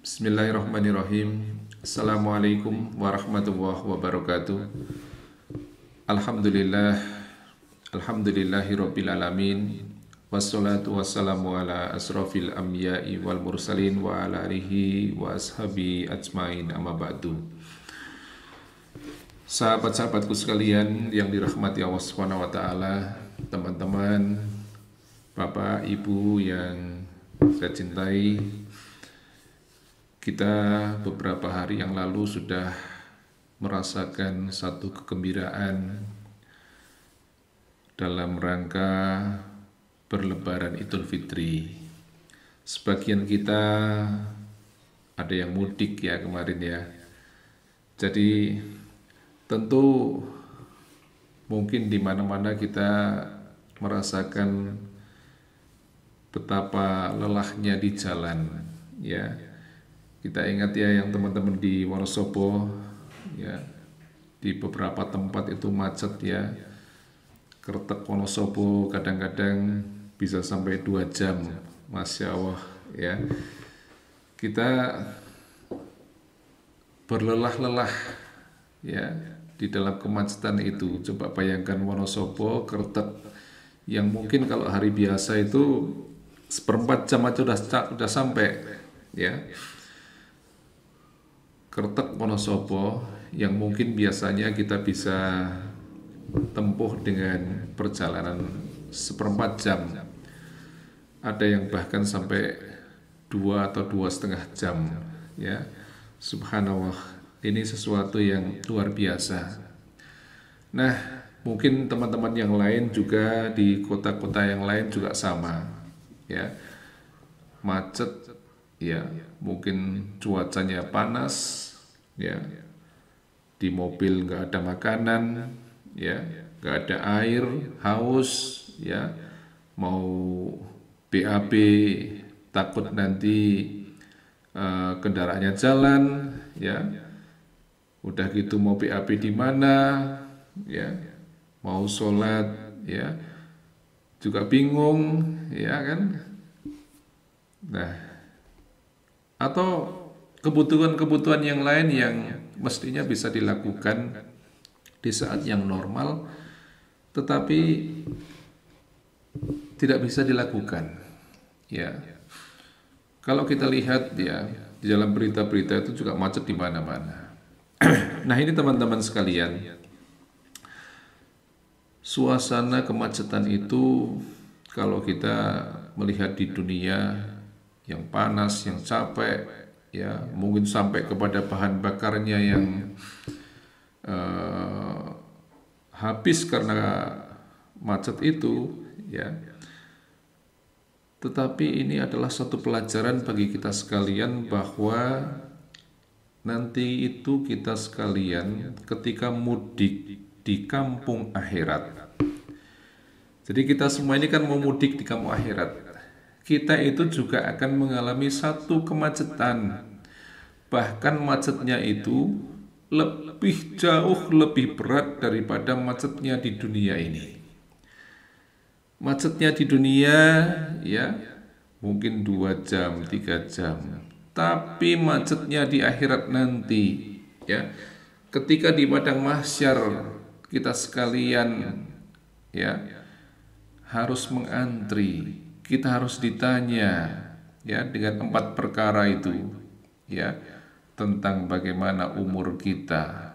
Bismillahirrahmanirrahim. Assalamualaikum warahmatullahi wabarakatuh. Alhamdulillah, alhamdulillahirabbil alamin. Wassalatu wassalamu ala asrofil anbiya'i wal mursalin wa ala alihi wa ashabi ajmain, amma ba'du. Sahabat-sahabatku sekalian yang dirahmati Allah Subhanahu wa taala, teman-teman, Bapak, Ibu yang saya cintai, kita beberapa hari yang lalu sudah merasakan satu kegembiraan dalam rangka berlebaran Idul Fitri. Sebagian kita ada yang mudik ya kemarin ya. Jadi tentu mungkin di mana-mana kita merasakan betapa lelahnya di jalan ya. Kita ingat ya yang teman-teman di Wonosobo ya, di beberapa tempat itu macet ya. Kretek Wonosobo kadang-kadang bisa sampai 2 jam, Masya Allah ya. Kita berlelah-lelah ya di dalam kemacetan itu. Coba bayangkan Wonosobo, Kretek yang mungkin kalau hari biasa itu 1/4 jam aja udah sampai ya. Kretek Wonosobo yang mungkin biasanya kita bisa tempuh dengan perjalanan 1/4 jam, ada yang bahkan sampai 2 atau 2,5 jam ya. Subhanallah, ini sesuatu yang luar biasa. Nah, mungkin teman-teman yang lain juga di kota-kota yang lain juga sama ya, macet ya, mungkin cuacanya panas ya, di mobil nggak ada makanan ya, nggak ada air, haus ya, mau BAB takut nanti kendaraannya jalan ya, udah gitu mau BAB di mana ya, mau sholat ya juga bingung ya kan. Nah, atau kebutuhan-kebutuhan yang lain yang mestinya bisa dilakukan di saat yang normal tetapi tidak bisa dilakukan ya. Kalau kita lihat ya di dalam berita-berita itu juga macet di mana-mana. Nah, ini teman-teman sekalian, suasana kemacetan itu kalau kita melihat di dunia yang panas, yang capek ya, mungkin sampai kepada bahan bakarnya yang habis karena macet itu ya. Tetapi ini adalah satu pelajaran bagi kita sekalian bahwa nanti itu kita sekalian ketika mudik di kampung akhirat. Jadi kita semua ini kan mau mudik di kampung akhirat. Kita itu juga akan mengalami satu kemacetan. Bahkan macetnya itu lebih jauh lebih berat daripada macetnya di dunia ini. Macetnya di dunia ya mungkin 2 jam, 3 jam. Tapi macetnya di akhirat nanti ya, ketika di padang mahsyar kita sekalian ya harus mengantri. Kita harus ditanya ya dengan 4 perkara itu ya, tentang bagaimana umur kita,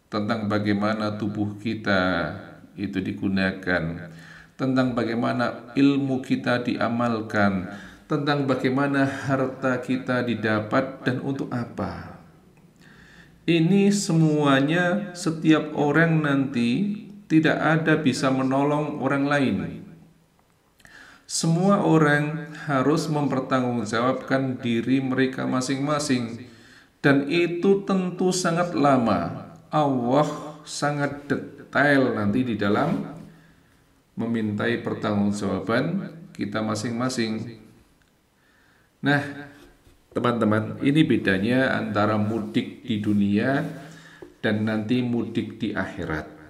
tentang bagaimana tubuh kita itu digunakan, tentang bagaimana ilmu kita diamalkan, tentang bagaimana harta kita didapat dan untuk apa. Ini semuanya setiap orang nanti tidak ada bisa menolong orang lain. Semua orang harus mempertanggungjawabkan diri mereka masing-masing, dan itu tentu sangat lama. Allah sangat detail nanti di dalam memintai pertanggungjawaban kita masing-masing. Nah, teman-teman, ini bedanya antara mudik di dunia dan nanti mudik di akhirat.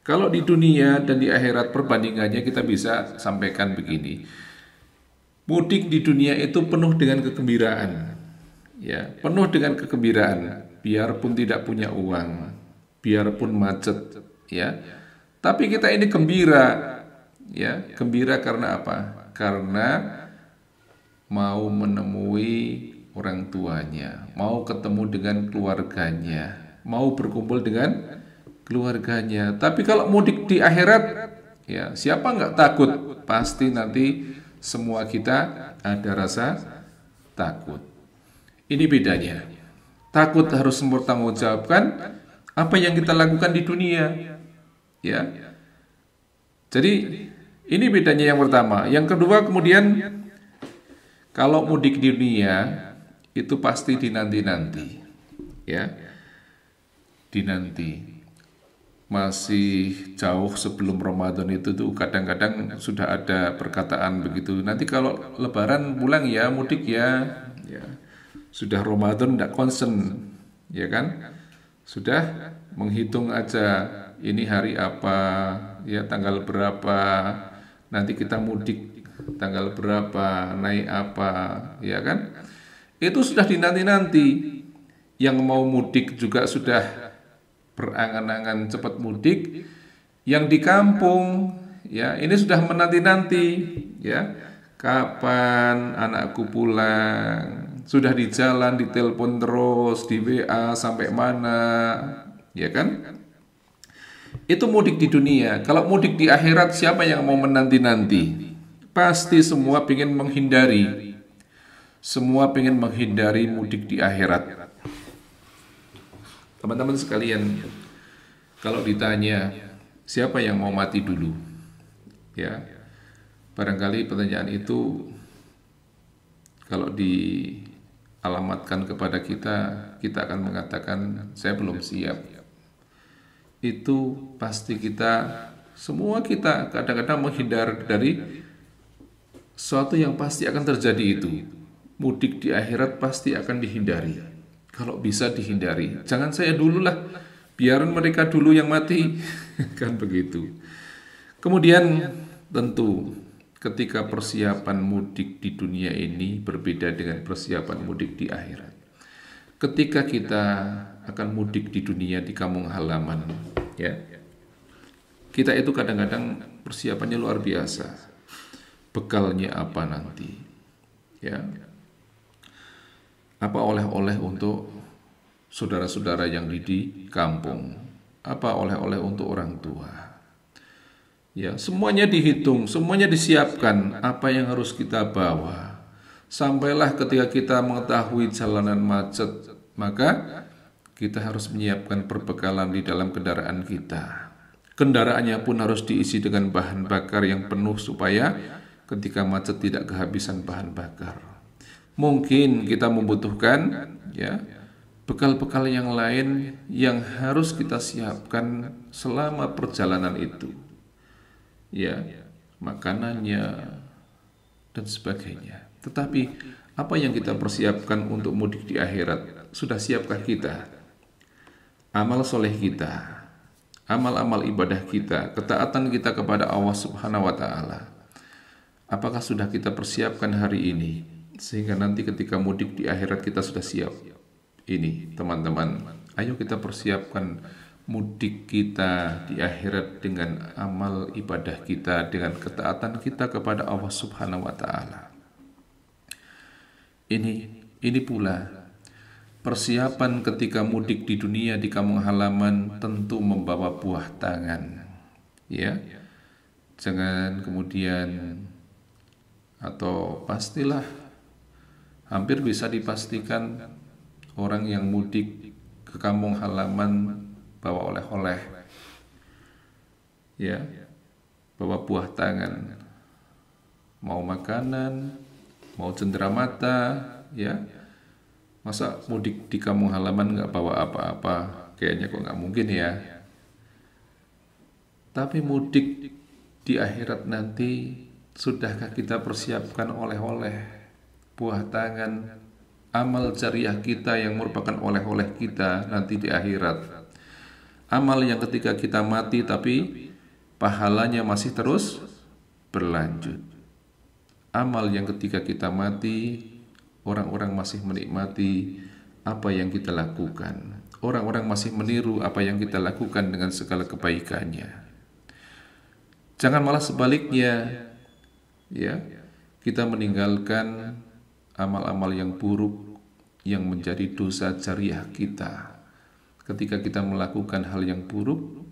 Kalau di dunia dan di akhirat perbandingannya kita bisa sampaikan begini. Mudik di dunia itu penuh dengan kegembiraan ya, penuh dengan kegembiraan, biarpun tidak punya uang, biarpun macet, ya. Tapi kita ini gembira, ya, gembira karena apa? Karena mau menemui orang tuanya, mau ketemu dengan keluarganya, mau berkumpul dengan keluarganya. Tapi kalau mudik di akhirat, ya siapa nggak takut? Pasti nanti semua kita ada rasa takut. Ini bedanya. Takut harus mempertanggungjawabkan apa yang kita lakukan di dunia, ya. Jadi ini bedanya yang pertama. Yang kedua kemudian kalau mudik di dunia itu pasti dinanti-nanti, ya, dinanti. Masih jauh sebelum Ramadan itu tuh kadang-kadang sudah ada perkataan begitu. Nanti kalau Lebaran pulang ya mudik ya, ya. Sudah Ramadan tidak concern, ya kan? Sudah menghitung aja ini hari apa, ya tanggal berapa, nanti kita mudik tanggal berapa, naik apa, ya kan? Itu sudah dinanti-nanti. Yang mau mudik juga sudah berangan-angan cepat mudik. Yang di kampung, ya ini sudah menanti-nanti, ya kapan anakku pulang. Sudah di jalan, ditelepon terus, di WA sampai mana, ya kan? Itu mudik di dunia. Kalau mudik di akhirat, siapa yang mau menanti-nanti? Pasti semua ingin menghindari. Semua ingin menghindari mudik di akhirat. Teman-teman sekalian, kalau ditanya siapa yang mau mati dulu, ya barangkali pertanyaan itu kalau dialamatkan kepada kita, kita akan mengatakan saya belum siap. Itu pasti semua kita kadang-kadang menghindar dari sesuatu yang pasti akan terjadi itu. Mudik di akhirat pasti akan dihindari. Kalau bisa dihindari, jangan saya dulu lah, biarin mereka dulu yang mati, kan begitu. Kemudian tentu ketika persiapan mudik di dunia ini berbeda dengan persiapan mudik di akhirat. Ketika kita akan mudik di dunia di kampung halaman, ya, kita itu kadang-kadang persiapannya luar biasa. Bekalnya apa nanti, ya? Apa oleh-oleh untuk saudara-saudara yang di kampung, apa oleh-oleh untuk orang tua, ya semuanya dihitung, semuanya disiapkan apa yang harus kita bawa. Sampailah ketika kita mengetahui jalanan macet, maka kita harus menyiapkan perbekalan di dalam kendaraan kita. Kendaraannya pun harus diisi dengan bahan bakar yang penuh supaya ketika macet tidak kehabisan bahan bakar. Mungkin kita membutuhkan, ya, bekal-bekal yang lain yang harus kita siapkan selama perjalanan itu, ya, makanannya dan sebagainya. Tetapi apa yang kita persiapkan untuk mudik di akhirat, sudah siapkah kita? Amal soleh kita, amal-amal ibadah kita, ketaatan kita kepada Allah Subhanahu wa Ta'ala, apakah sudah kita persiapkan hari ini? Sehingga nanti ketika mudik di akhirat kita sudah siap. Ini teman-teman, ayo kita persiapkan mudik kita di akhirat dengan amal ibadah kita, dengan ketaatan kita kepada Allah Subhanahu wa Ta'ala. Ini pula persiapan ketika mudik di dunia di kampung halaman tentu membawa buah tangan, ya. Jangan kemudian, atau pastilah hampir bisa dipastikan orang yang mudik ke kampung halaman bawa oleh-oleh, ya, bawa buah tangan, mau makanan, mau cenderamata, ya. Masa mudik di kampung halaman nggak bawa apa-apa? Kayaknya kok nggak mungkin ya. Tapi mudik di akhirat nanti, sudahkah kita persiapkan oleh-oleh, buah tangan, amal jariah kita yang merupakan oleh-oleh kita nanti di akhirat? Amal yang ketika kita mati tapi pahalanya masih terus berlanjut. Amal yang ketika kita mati orang-orang masih menikmati apa yang kita lakukan. Orang-orang masih meniru apa yang kita lakukan dengan segala kebaikannya. Jangan malah sebaliknya, ya, kita meninggalkan amal-amal yang buruk yang menjadi dosa jariah kita. Ketika kita melakukan hal yang buruk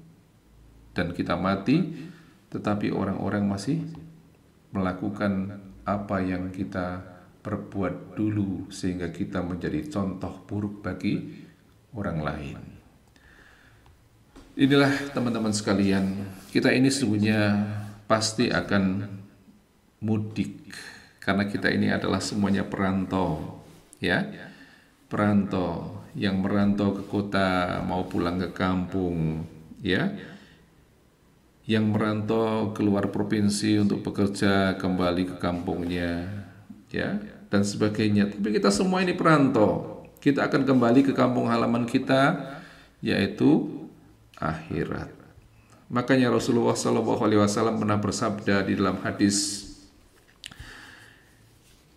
dan kita mati, tetapi orang-orang masih melakukan apa yang kita perbuat dulu sehingga kita menjadi contoh buruk bagi orang lain. Inilah teman-teman sekalian, kita ini sesungguhnya pasti akan mudik karena kita ini adalah semuanya perantau, ya. Perantau yang merantau ke kota mau pulang ke kampung, ya. Yang merantau keluar provinsi untuk bekerja kembali ke kampungnya, ya, dan sebagainya. Tapi kita semua ini perantau. Kita akan kembali ke kampung halaman kita, yaitu akhirat. Makanya Rasulullah SAW pernah bersabda di dalam hadis,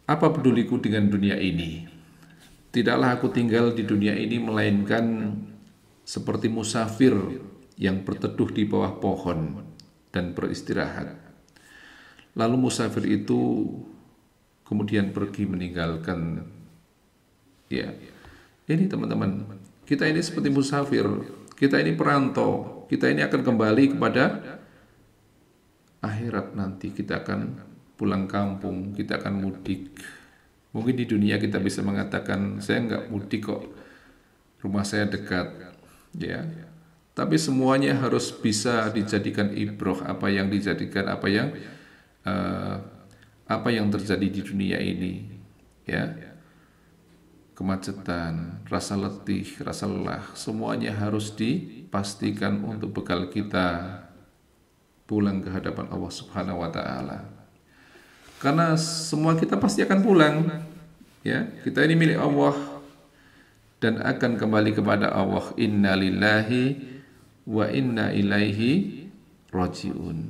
apa peduliku dengan dunia ini? Tidaklah aku tinggal di dunia ini melainkan seperti musafir yang berteduh di bawah pohon dan beristirahat. Lalu musafir itu kemudian pergi meninggalkan, ya. Ini teman-teman, kita ini seperti musafir, kita ini perantau, kita ini akan kembali kepada akhirat nanti, kita akan pulang kampung, kita akan mudik. Mungkin di dunia kita bisa mengatakan, saya enggak mudik kok, rumah saya dekat, ya. Tapi semuanya harus bisa dijadikan ibroh, apa yang terjadi di dunia ini, ya. Kemacetan, rasa letih, rasa lelah, semuanya harus dipastikan untuk bekal kita pulang ke hadapan Allah Subhanahu wa taala. Karena semua kita pasti akan pulang, ya. Kita ini milik Allah dan akan kembali kepada Allah. Inna lillahi wa inna ilaihi rajiun.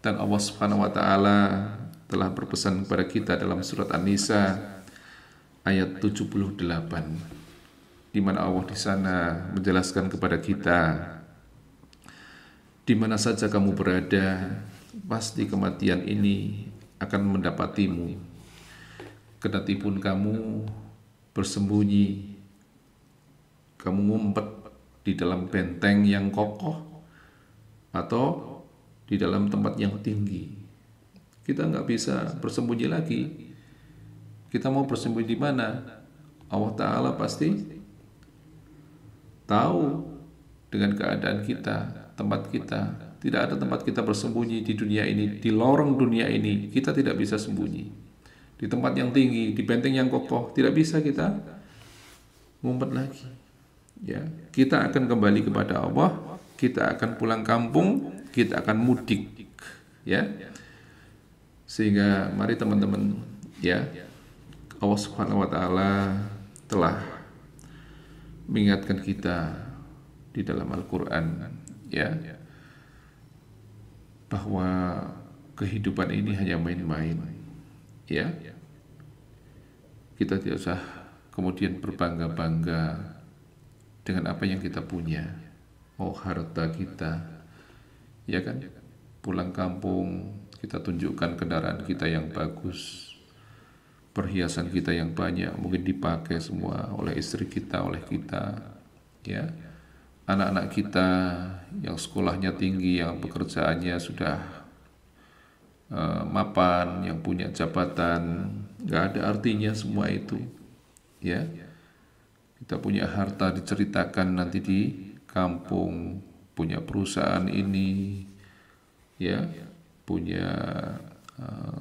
Dan Allah Subhanahu wa taala telah berpesan kepada kita dalam surat An-Nisa ayat 78, di mana Allah di sana menjelaskan kepada kita, di mana saja kamu berada, pasti kematian ini akan mendapatimu. Kedatipun kamu bersembunyi, kamu ngumpet di dalam benteng yang kokoh atau di dalam tempat yang tinggi, kita nggak bisa bersembunyi lagi. Kita mau bersembunyi di mana? Allah Ta'ala pasti tahu dengan keadaan kita, tempat kita. Tidak ada tempat kita bersembunyi di dunia ini, di lorong dunia ini kita tidak bisa sembunyi. Di tempat yang tinggi, di benteng yang kokoh, tidak bisa kita ngumpet lagi. Ya, kita akan kembali kepada Allah, kita akan pulang kampung, kita akan mudik, ya. Sehingga mari teman-teman, ya, Allah Subhanahu wa taala telah mengingatkan kita di dalam Al-Qur'an, ya, bahwa kehidupan ini hanya main-main, ya. Kita tidak usah kemudian berbangga-bangga dengan apa yang kita punya. Oh, harta kita, ya kan? Pulang kampung kita tunjukkan kendaraan kita yang bagus, perhiasan kita yang banyak, mungkin dipakai semua oleh istri kita, oleh kita, ya. Anak-anak kita yang sekolahnya tinggi, yang pekerjaannya sudah mapan, yang punya jabatan, nggak ada artinya semua itu, ya. Kita punya harta diceritakan nanti di kampung, punya perusahaan ini, ya, punya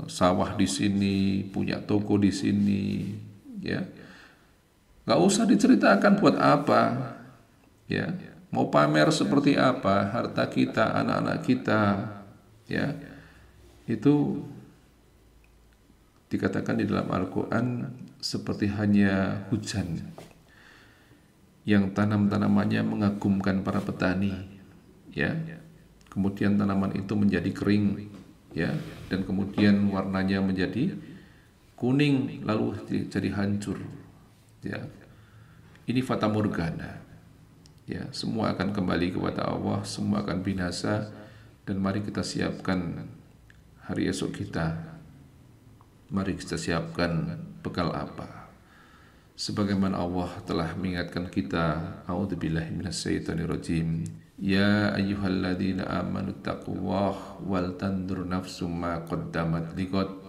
sawah di sini, punya toko di sini, ya. Nggak usah diceritakan buat apa, ya. Mau pamer seperti apa harta kita, anak-anak kita, ya. Itu dikatakan di dalam Al-Quran seperti hanya hujan yang tanam-tanamannya mengagumkan para petani, ya. Kemudian tanaman itu menjadi kering, ya, dan kemudian warnanya menjadi kuning lalu jadi hancur. Ya, ini fata morgana. Ya, semua akan kembali kepada Allah, semua akan binasa, dan mari kita siapkan hari esok kita. Mari kita siapkan bekal apa? Sebagaimana Allah telah mengingatkan kita, a'udzubillahi minasyaitonirrajim. Ya ayyuhalladzina amanu taqullaha wal tandur nafsum ma qaddamat liqad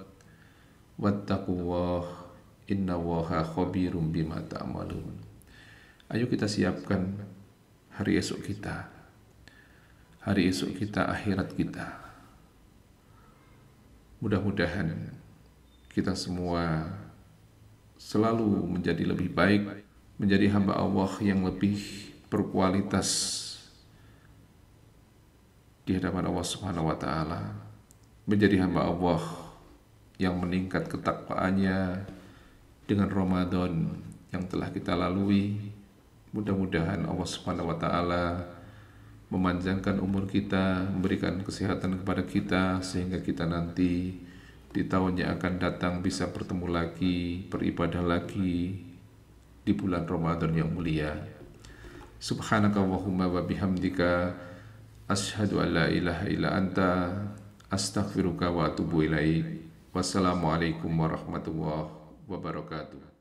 wattaqullaha innallaha khabirum bima ta'malun. Ayo kita siapkan hari esok kita. Hari esok kita, akhirat kita. Mudah-mudahan kita semua selalu menjadi lebih baik, menjadi hamba Allah yang lebih berkualitas di hadapan Allah Subhanahu wa taala, menjadi hamba Allah yang meningkat ketakwaannya dengan Ramadan yang telah kita lalui. Mudah-mudahan Allah Subhanahu wa taala memanjangkan umur kita, memberikan kesehatan kepada kita sehingga kita nanti di tahun yang akan datang bisa bertemu lagi, beribadah lagi di bulan Ramadan yang mulia. Subhanakallahumma wa bihamdika asyhadu an la ilaha illa anta astaghfiruka wa atubu ilaik. Wassalamualaikum warahmatullahi wabarakatuh.